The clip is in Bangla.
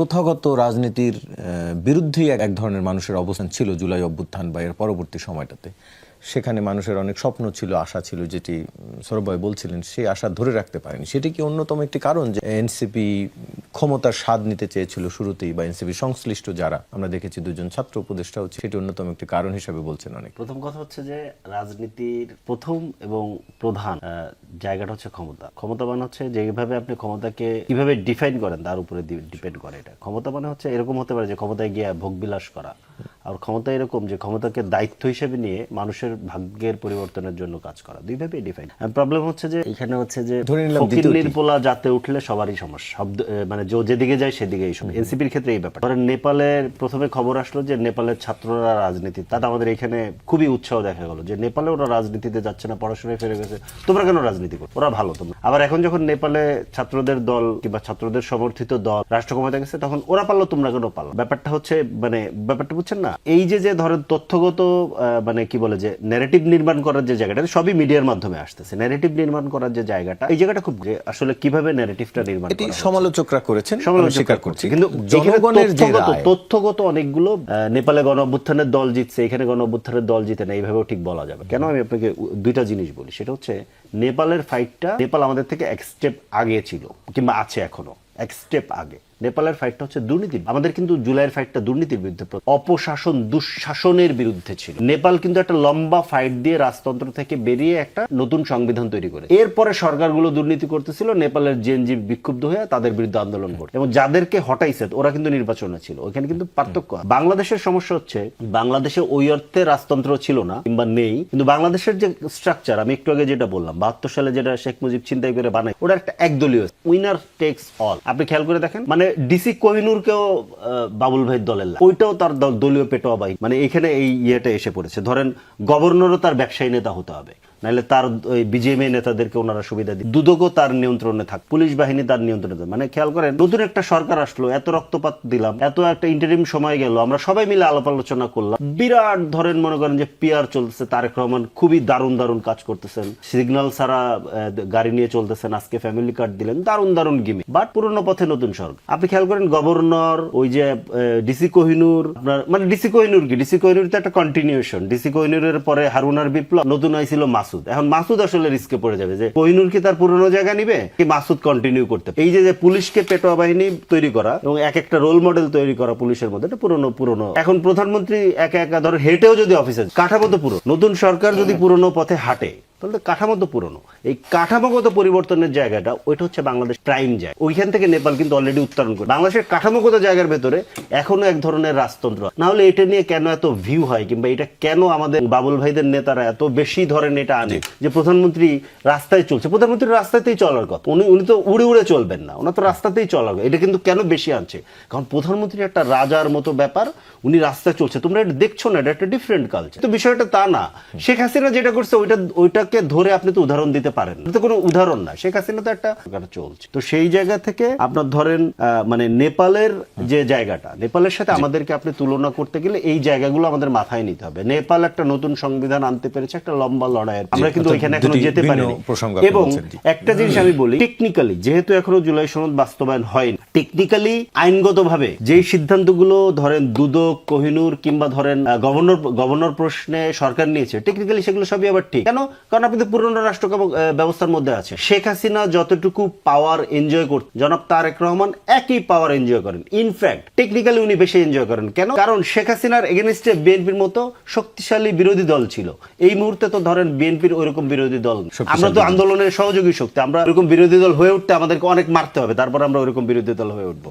প্রথাগত রাজনীতির বিরুদ্ধেই এক ধরনের মানুষের অবস্থান ছিল জুলাই অভ্যুত্থান বা এর পরবর্তী সময়টাতে। সেখানে মানুষের অনেক স্বপ্ন ছিল, আশা ছিল, যেটি সৌরভ ভাই বলছিলেন, সেই আশা ধরে রাখতে পারেনি। সেটি কি অন্যতম একটি কারণ যে এনসিপি ক্ষমতার স্বাদ নিতে চেয়েছিল শুরুতেই, বা এনসিপি সংশ্লিষ্ট যারা আমরা দেখেছি দুজন ছাত্র উপদেষ্টা হচ্ছে, সেটি অন্যতম একটি কারণ হিসেবে বলছেন অনেক। প্রথম কথা হচ্ছে যে রাজনীতির প্রথম এবং প্রধান জায়গাটা হচ্ছে ক্ষমতা। ক্ষমতাবান হচ্ছে যেভাবে আপনি ক্ষমতাকে কিভাবে ডিফাইন করেন তার উপরে ডিপেন্ড করে। এটা ক্ষমতা মানে হচ্ছে এরকম হতে পারে যে ক্ষমতায় গিয়ে ভোগবিলাস করা, আর ক্ষমতা এরকম যে ক্ষমতাকে দায়িত্ব হিসেবে নিয়ে মানুষের ভাগ্যের পরিবর্তনের জন্য কাজ করা। দুইভাবে ডিফাইন। প্রবলেম হচ্ছে যে এখানে হচ্ছে যে ফকিন্নির পোলা যাতে উঠলে সবারই সমস্যা, শব্দ মানে যেদিকে যায় সেদিকেই সমস্যা। এনসিপির ক্ষেত্রে এই ব্যাপার। ধরেন নেপালের প্রথমে খবর আসলো যে নেপালের ছাত্ররা রাজনীতি, তাতে আমাদের এখানে খুবই উৎসাহ দেখা গেল যে নেপালে ওরা রাজনীতিতে যাচ্ছে না, পড়াশোনায় ফিরে গেছে, তোমরা কেন রাজনীতি করো, ওরা ভালো তোমরা। আবার এখন যখন নেপালে ছাত্রদের দল কিংবা ছাত্রদের সমর্থিত দল রাষ্ট্র ক্ষমতায় গেছে, তখন ওরা পারলো তোমরা কেন পারলো। ব্যাপারটা হচ্ছে মানে ব্যাপারটা বুঝছেন না, এই যে ধরেন তথ্যগত মানে কি বলে যে ন্যারেটিভ নির্মাণ করার যে জায়গাটা, সবই মিডিয়ার মাধ্যমে আসতেছে। ন্যারেটিভ নির্মাণ করার যে জায়গাটা, এই জায়গাটা খুব আসলে কিভাবে ন্যারেটিভটা নির্মাণ করা হচ্ছে, সমালোচকরা করেছেন, স্বীকার করছি। কিন্তু জনগণের তথ্যগত অনেকগুলো নেপালে গণ অভ্যুত্থানের দল জিতছে, এখানে গণ অভ্যুত্থানের দল জিতে না, এইভাবেও ঠিক বলা যাবে। কেন আমি আপনাকে দুইটা জিনিস বলি। সেটা হচ্ছে নেপালের ফাইটটা, নেপাল আমাদের থেকে এক স্টেপ আগে ছিল কিংবা আছে এখনো এক স্টেপ আগে। নেপালের ফাইটটা হচ্ছে দুর্নীতি। আমাদের কিন্তু জুলাইয়ের ফাইটটা দুর্নীতির বিরুদ্ধে, অপশাসন দুঃশাসনের বিরুদ্ধে ছিল। নেপাল কিন্তু একটা লম্বা ফাইট দিয়ে রাজতন্ত্র থেকে বেরিয়ে একটা নতুন সংবিধান তৈরি করে, এরপরে সরকারগুলো দুর্নীতি করতেছিল, নেপালের জেনজি বিক্ষুব্ধ হয়ে তাদের বিরুদ্ধে আন্দোলন করে, এবং যাদেরকে হটাইছে ওরা কিন্তু নির্বাচনে ছিল। ওখানে কিন্তু পার্থক্য। বাংলাদেশের সমস্যা হচ্ছে বাংলাদেশে ওই অর্থে রাজতন্ত্র ছিল না কিংবা নেই, কিন্তু বাংলাদেশের যে স্ট্রাকচার আমি একটু আগে যেটা বললাম, 72 সালে যেটা শেখ মুজিব চিন্তাই করে বানায়, ওটা একটা একদলীয় উইনার টেক্স অল। আপনি খেয়াল করে দেখেন, মানে ডিসি কোহিনুরকেও বাবুল ভাইয়ের দলের, ওইটাও তার দলীয় পেটোয়া বাই, মানে এখানে এই ইয়েটা এসে পড়েছে। ধরেন গভর্নরও তার ব্যবসায়ী নেতা হতে হবে, নাহলে তার বিজেএমএ নেতাদেরকে ওনারা সুবিধা দিই। দুদকও তার নিয়ন্ত্রণে থাক, পুলিশ বাহিনী তার নিয়ন্ত্রণে থাক। মানে খেয়াল করেন, নতুন একটা সরকার আসলো, এত রক্তপাত দিলাম, এত একটা ইন্টারিম সময় গেল, আমরা সবাই মিলে আলাপ আলোচনা করলাম, বিরাট ধরেন মনে করেন যে পিআর চলতেছে, তারেক রহমান খুবই দারুণ দারুণ কাজ করতেছেন, সিগন্যাল ছাড়া গাড়ি নিয়ে চলতেছেন, আজকে ফ্যামিলি কার্ড দিলেন, দারুণ দারুণ গিমি। বাট পুরনো পথে নতুন সরকার। আপনি খেয়াল করেন গভর্নর, ওই যে ডিসি কোহিনুর, আপনার মানে ডিসি কোহিনুর কি, ডিসি কোহিনুর তো একটা কন্টিনিউশন। ডিসি কোহিনুরের পরে হারুনার বিপ্লব, নতুন হয়েছিল মাসুদ। এখন মাসুদ আসলে রিস্কে পড়ে যাবে যে কোহিনুর কি তার পুরনো জায়গা নিবে, কি মাসুদ কন্টিনিউ করতে। এই যে পুলিশকে পেটোয়া বাহিনী তৈরি করা এবং এক একটা রোল মডেল তৈরি করা পুলিশের মধ্যে, এটা পুরনো। এখন প্রধানমন্ত্রী একা একা ধরে হেঁটেও যদি অফিসে, কাঠামো তো পুরো, নতুন সরকার যদি পুরনো পথে হাঁটে তাহলে কাঠামো তো পুরনো। এই কাঠামোগত পরিবর্তনের জায়গাটা ওইটা হচ্ছে বাংলাদেশ প্রাইম জায়গা। ওইখান থেকে নেপাল কিন্তু অলরেডি উত্তরণ করে। বাংলাদেশের কাঠামোগত জায়গার ভেতরে এখনো এক ধরনের রাজতন্ত্র। না হলে এটা নিয়ে কেন এত ভিউ হয়, কিংবা এটা কেন আমাদের বাবুল ভাইদের নেতারা এত বেশি ধরেন এটা আনে যে প্রধানমন্ত্রী রাস্তায় চলছে। প্রধানমন্ত্রী রাস্তাতেই চলার কথা, উনি তো উড়ে উড়ে চলবেন না, ওনার তো রাস্তাতেই চলার কথা। এটা কিন্তু কেন বেশি আনছে, কারণ প্রধানমন্ত্রী একটা রাজার মতো ব্যাপার, উনি রাস্তায় চলছে, তোমরা এটা দেখছো না, এটা একটা ডিফারেন্ট কালচার। তো বিষয়টা তা না। শেখ হাসিনা যেটা করছে ওইটাকে ধরে আপনি তো উদাহরণ দিতে পারেন, তো কোনো উদাহরণ না। শেখ হাসিনা তো একটা চলছে। তো সেই জায়গা থেকে আপনার ধরেন মানে নেপালের যে জায়গাটা, নেপালের সাথে আমাদেরকে আপনি তুলনা করতে গেলে এই জায়গাগুলো আমাদের মাথায় নিতে হবে। নেপাল একটা নতুন সংবিধান আনতে পেরেছে, একটা লম্বা লড়াইয়ের, আমরা কিন্তু ওইখানে এখনো যেতে পারিনি। এবং একটা জিনিস আমি বলি, টেকনিক্যালি যেহেতু এখনো জুলাই সনদ বাস্তবায়ন হয়নি, টেকনিক্যালি আইনগতভাবে যে সিদ্ধান্তগুলো ধরেন দুদক, কোহিনুর কিংবা ধরেন গভর্নর প্রশ্নে সরকার নিয়েছে, টেকনিক্যালি সেগুলো সবই আবার ঠিক। কেন? কারণ আপনি তো পুরনো রাষ্ট্র ব্যবস্থার মধ্যে আছে। শেখ হাসিনা যতটুকু পাওয়ার এনজয় করতেন, জনাব তারেক রহমান একই পাওয়ার এনজয় করেন। ইনফ্যাক্ট টেকনিক্যালি উনি বেশি এনজয় করেন। কেন? কারণ শেখ হাসিনার এগেনস্টে বিএনপির মতো শক্তিশালী বিরোধী দল ছিল। এই মুহূর্তে তো ধরেন বিএনপির ওইরকম বিরোধী দল, আমরা তো আন্দোলনের সহযোগী শক্তি, আমরা ওইরকম বিরোধী দল হয়ে উঠতে আমাদেরকে অনেক মারতে হবে, তারপর আমরা ওইরকম বিরোধী দল হয়ে উঠবো।